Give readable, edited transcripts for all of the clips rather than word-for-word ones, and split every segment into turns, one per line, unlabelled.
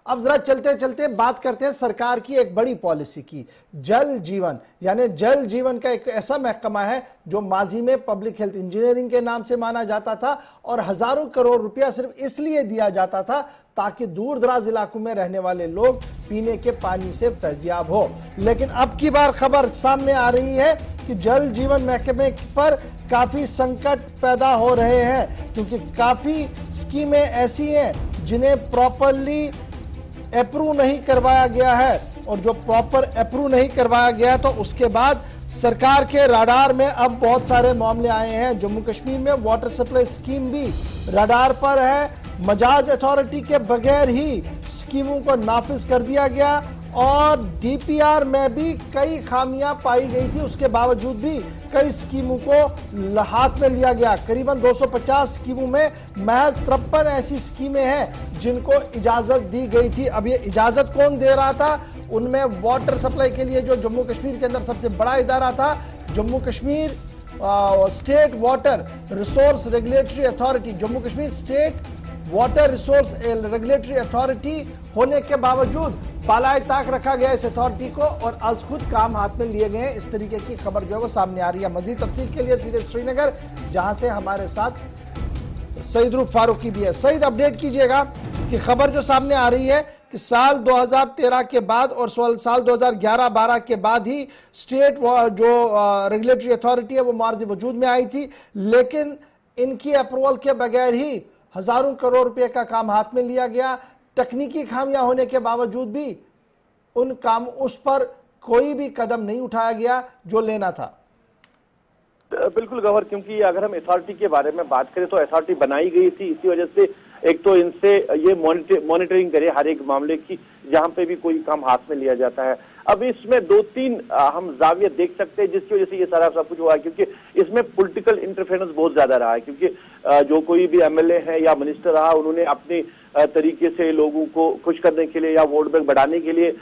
अब जरा चलते चलते बात करते हैं सरकार की एक बड़ी पॉलिसी की, जल जीवन। यानी जल जीवन का एक ऐसा महकमा है जो माजी में पब्लिक हेल्थ इंजीनियरिंग के नाम से माना जाता था और हजारों करोड़ रुपया सिर्फ इसलिए दिया जाता था ताकि दूर दराज इलाकों में रहने वाले लोग पीने के पानी से फैजियाब हो। लेकिन अब की बार खबर सामने आ रही है कि जल जीवन महकमे पर काफी संकट पैदा हो रहे हैं, क्योंकि काफी स्कीमें ऐसी हैं जिन्हें प्रॉपरली अप्रूव नहीं करवाया गया है, और जो प्रॉपर अप्रूव नहीं करवाया गया तो उसके बाद सरकार के रडार में अब बहुत सारे मामले आए हैं। जम्मू कश्मीर में वाटर सप्लाई स्कीम भी रडार पर है। मजाज अथॉरिटी के बगैर ही स्कीमों को नाफिज कर दिया गया और डीपीआर में भी कई खामियां पाई गई थी, उसके बावजूद भी कई स्कीमों को हाथ में लिया गया। करीबन 250 स्कीमों में महज 53 ऐसी स्कीमें हैं जिनको इजाजत दी गई थी। अब ये इजाजत कौन दे रहा था? उनमें वाटर सप्लाई के लिए जो जम्मू कश्मीर के अंदर सबसे बड़ा इदारा था, Jammu Kashmir state water resource regulatory authority, Jammu Kashmir state water resource regulatory authority होने के बावजूद बालाए ताक रखा गया इस अथॉरिटी को और आज खुद काम हाथ में लिए गए हैं। इस तरीके की खबर जो है वो सामने आ रही है। मजीद तफसील के लिए सीधे श्रीनगर, जहां से हमारे साथ सईद रूफ फारूकी भी है। सईद, अपडेट कीजिएगा कि खबर जो सामने आ रही है कि साल 2013 के बाद और साल 2011-12 के बाद ही स्टेट जो रेगुलेटरी अथॉरिटी है वो मार्ज वजूद में आई थी, लेकिन इनकी अप्रूवल के बगैर ही हजारों करोड़ रुपए का काम हाथ में लिया गया। तकनीकी खामियां होने के बावजूद भी उस पर कोई भी कदम नहीं उठाया गया जो लेना था।
बिल्कुल गौहर, क्योंकि अगर हम अथॉरिटी के बारे में बात करें तो अथॉरिटी बनाई गई थी इसी वजह से, एक तो इनसे ये मॉनिटरिंग करे हर एक मामले की जहां पे भी कोई काम हाथ में लिया जाता है। अब इसमें 2-3 हम जाविया देख सकते हैं जिसकी वजह से ये सारा सब कुछ हुआ है, क्योंकि इसमें पॉलिटिकल इंटरफेरेंस बहुत ज्यादा रहा है। क्योंकि जो कोई भी एमएलए है या मिनिस्टर रहा, उन्होंने अपने तरीके से लोगों को खुश करने के लिए या वोट बैंक बढ़ाने के लिए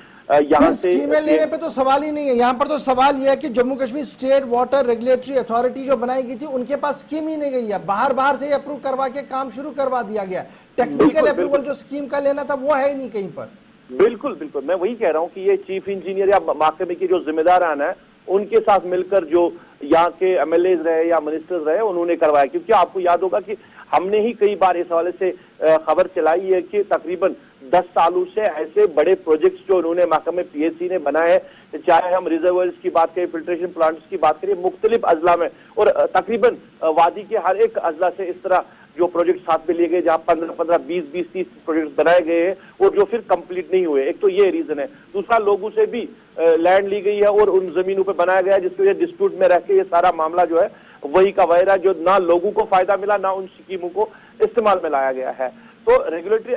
यहाँ से
स्कीमें लेने पे तो सवाल ही नहीं है। यहाँ पर तो सवाल यह है कि Jammu Kashmir state water regulatory authority जो बनाई गई थी उनके पास स्कीम ही नहीं गई है, बाहर से अप्रूव करवा के काम शुरू करवा दिया गया। टेक्निकल अप्रूवल जो स्कीम का लेना था वो है ही नहीं कहीं पर।
बिल्कुल, मैं वही कह रहा हूँ कि ये चीफ इंजीनियर या महकमे के जो जिम्मेदारान है उनके साथ मिलकर जो यहाँ के एमएलए रहे या मिनिस्टर्स रहे उन्होंने करवाया। क्योंकि आपको याद होगा कि हमने ही कई बार इस हवाले से खबर चलाई है कि तकरीबन 10 सालों से ऐसे बड़े प्रोजेक्ट्स जो उन्होंने महकमे पीएचई ने बनाए हैं, चाहे हम रिजर्वायर्स की बात करें, फिल्ट्रेशन प्लांट्स की बात करें, मुख्तलिफ अजला में, और तकरीबन वादी के हर एक अजला से इस तरह जो प्रोजेक्ट साथ में लिए गए, जहां 15, 20, 30 प्रोजेक्ट बनाए गए हैं और जो फिर कंप्लीट नहीं हुए। एक तो ये रीजन है। दूसरा, लोगों से भी लैंड ली गई है और उन जमीनों पे बनाया गया है जिसकी वजह डिस्प्यूट में रह के ये सारा मामला जो है वही का वही रहा, जो ना लोगों को फायदा मिला ना उन स्कीमों को इस्तेमाल में लाया गया है। तो रेगुलेटरी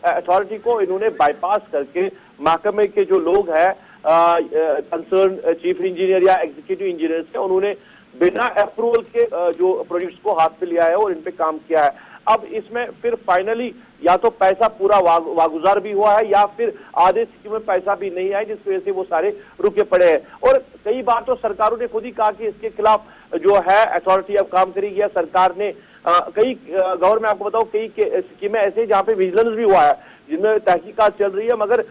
अथॉरिटी को इन्होंने बाईपास करके महकमे के जो लोग हैं कंसर्न चीफ इंजीनियर या एग्जीक्यूटिव इंजीनियर से, उन्होंने बिना अप्रूवल के जो प्रोजेक्ट्स को हाथ में लिया है और इन पे काम किया है। अब इसमें फिर फाइनली या तो पैसा पूरा वागुजार भी हुआ है या फिर आधे स्कीम में पैसा भी नहीं आया, जिस वजह से वो सारे रुके पड़े हैं। और कई बार तो सरकारों ने खुद ही कहा कि इसके खिलाफ जो है अथॉरिटी अब काम करेगी। सरकार ने कई गौर में आपको बताऊं कई स्कीमें ऐसे जहां पे विजिलेंस भी हुआ है, जिनमें तहकीकात चल रही है, मगर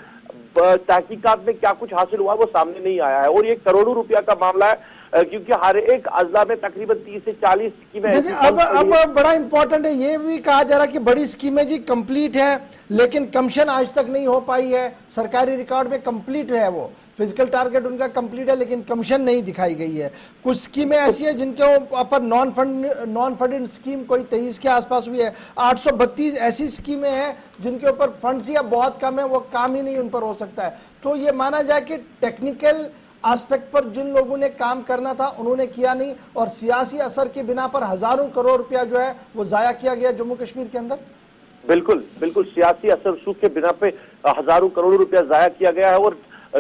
तहकीकात में क्या कुछ हासिल हुआ है वो सामने नहीं आया है। और ये करोड़ों रुपया का मामला है, क्योंकि हर एक अजला में तकरीबन 30 से 40 स्कीमें।
अब बड़ा इंपॉर्टेंट है, ये भी कहा जा रहा है कि बड़ी स्कीमें जी कंप्लीट है लेकिन कमीशन आज तक नहीं हो पाई है। सरकारी रिकॉर्ड में कंप्लीट है, वो फिजिकल टारगेट उनका कंप्लीट है लेकिन कमीशन नहीं दिखाई गई है। कुछ स्कीमें ऐसी है जिनके ऊपर नॉन फंडेड स्कीम कोई 23 के आसपास हुई है। 832 ऐसी स्कीमें हैं जिनके ऊपर फंड्स या बहुत कम है, वो काम ही नहीं उन पर हो सकता है। तो ये माना जाए कि टेक्निकल एस्पेक्ट पर जिन लोगों ने काम करना था उन्होंने किया नहीं, और सियासी असर के बिना पर हजारों करोड़ रुपया जो है वो जाया किया गया जम्मू कश्मीर के अंदर।
बिल्कुल सियासी असर सूख के बिना पे हजारों करोड़ रुपया जाया किया गया है। और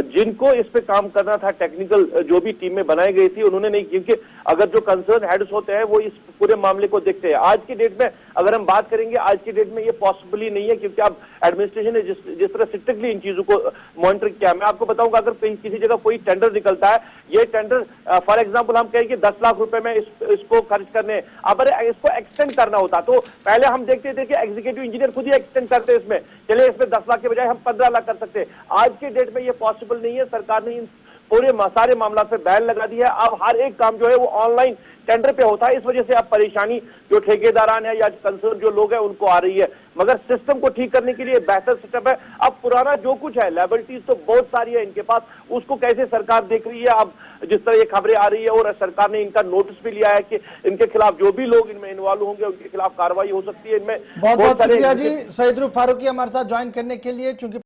जिनको इस पे काम करना था, टेक्निकल जो भी टीमें बनाई गई थी, उन्होंने नहीं, क्योंकि अगर जो कंसर्न हेड्स होते हैं वो इस पूरे मामले को देखते हैं। आज की डेट में अगर हम बात करेंगे आज की डेट में ये पॉसिबल ही नहीं है, क्योंकि अब एडमिनिस्ट्रेशन ने जिस तरह स्ट्रिक्टली इन चीजों को मॉनिटर किया। मैं आपको बताऊंगा, अगर कहीं किसी जगह कोई टेंडर निकलता है, ये टेंडर फॉर एग्जाम्पल हम कहें कि 10 लाख रुपए में इसको खर्च करने, अब इसको एक्सटेंड करना होता तो पहले हम देखते थे कि एग्जीक्यूटिव इंजीनियर खुद ही एक्सटेंड करते, इसमें चले इसमें 10 लाख के बजाय हम 15 लाख कर सकते। आज के डेट में ये पॉसिबल नहीं है। सरकार ने इन पूरे सारे मामला पे बैन लगा दी है। अब हर एक काम जो है वो ऑनलाइन टेंडर पे होता है। इस वजह से अब परेशानी जो ठेकेदारान है या कंसर्न जो लोग हैं उनको आ रही है, मगर सिस्टम को ठीक करने के लिए बेहतर सिस्टम है। अब पुराना जो कुछ है, लायबिलिटीज तो बहुत सारी है इनके पास, उसको कैसे सरकार देख रही है। अब जिस तरह ये खबरें आ रही है और सरकार ने इनका नोटिस भी लिया है कि इनके खिलाफ जो भी लोग इनमें इन्वॉल्व होंगे उनके खिलाफ कार्रवाई हो सकती है। इनमें
बहुत बहुत शुक्रिया जी सईद रूप फारूकी हमारे साथ ज्वाइन करने के लिए। चूंकि